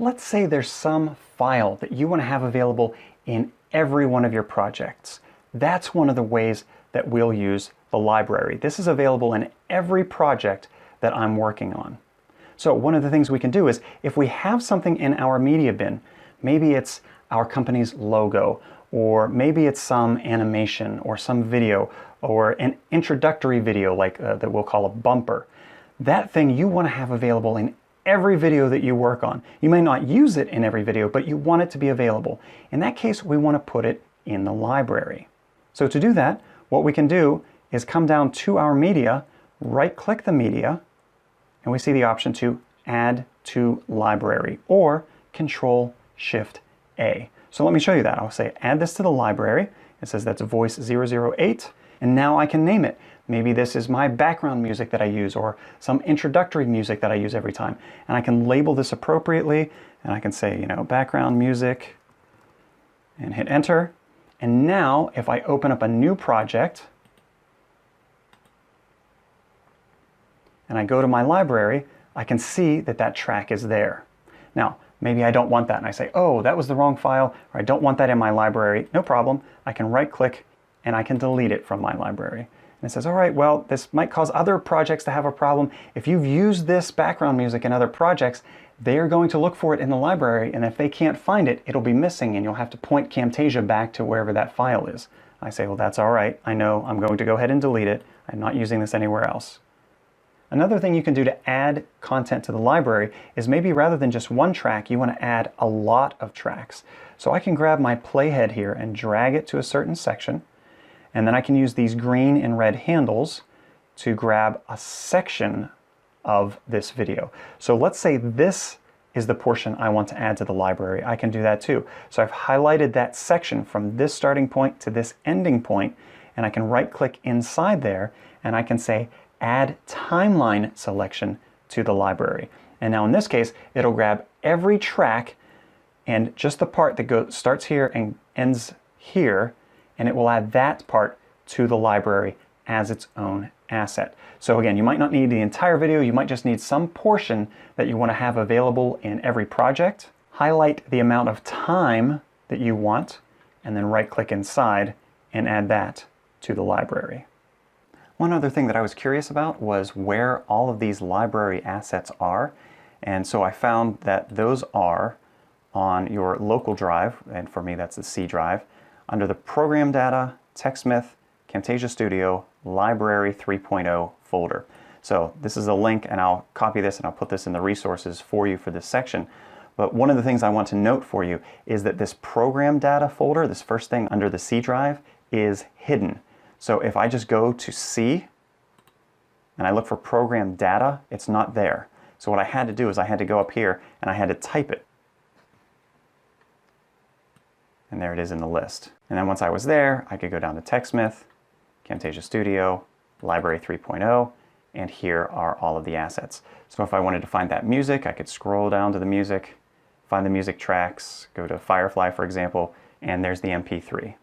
let's say there's some file that you want to have available in every one of your projects. That's one of the ways that we'll use the library. This is available in every project that I'm working on. So one of the things we can do is, if we have something in our media bin, maybe it's our company's logo, or maybe it's some animation or some video or an introductory video like that we'll call a bumper. That thing you want to have available in every video that you work on. You may not use it in every video, but you want it to be available. In that case, we want to put it in the library. So to do that, what we can do is come down to our media, right-click the media, and we see the option to Add to Library, or Control-Shift-A. So let me show you that. I'll say add this to the library. It says that's voice 008, and now I can name it. Maybe this is my background music that I use, or some introductory music that I use every time. And I can label this appropriately, and I can say, background music, and hit enter. And now, if I open up a new project, and I go to my library, I can see that that track is there. Now, maybe I don't want that, and I say, oh, that was the wrong file, or I don't want that in my library. No problem. I can right-click, and I can delete it from my library. And it says, all right, well, this might cause other projects to have a problem. If you've used this background music in other projects, they're going to look for it in the library, and if they can't find it, it'll be missing, and you'll have to point Camtasia back to wherever that file is. I say, well, that's all right. I know I'm going to go ahead and delete it. I'm not using this anywhere else. Another thing you can do to add content to the library is, maybe rather than just one track, you want to add a lot of tracks. So I can grab my playhead here and drag it to a certain section, and then I can use these green and red handles to grab a section of this video. So let's say this is the portion I want to add to the library. I can do that too. So I've highlighted that section from this starting point to this ending point, and I can right-click inside there, and I can say Add Timeline Selection to the library. And now in this case, it'll grab every track and just the part that starts here and ends here, and it will add that part to the library as its own asset. So again, you might not need the entire video, you might just need some portion that you want to have available in every project. Highlight the amount of time that you want, and then right-click inside and add that to the library. One other thing that I was curious about was where all of these library assets are, and so I found that those are on your local drive, and for me that's the C drive, under the Program Data, TechSmith, Camtasia Studio, Library 3.0 folder. So this is a link, and I'll copy this and I'll put this in the resources for you for this section. But one of the things I want to note for you is that this Program Data folder, this first thing under the C drive, is hidden. So if I just go to C and I look for Program Data, it's not there. So what I had to do is I had to go up here and I had to type it. And there it is in the list. And then once I was there, I could go down to TechSmith, Camtasia Studio, Library 3.0, and here are all of the assets. So if I wanted to find that music, I could scroll down to the music, find the music tracks, go to Firefly, for example, and there's the MP3.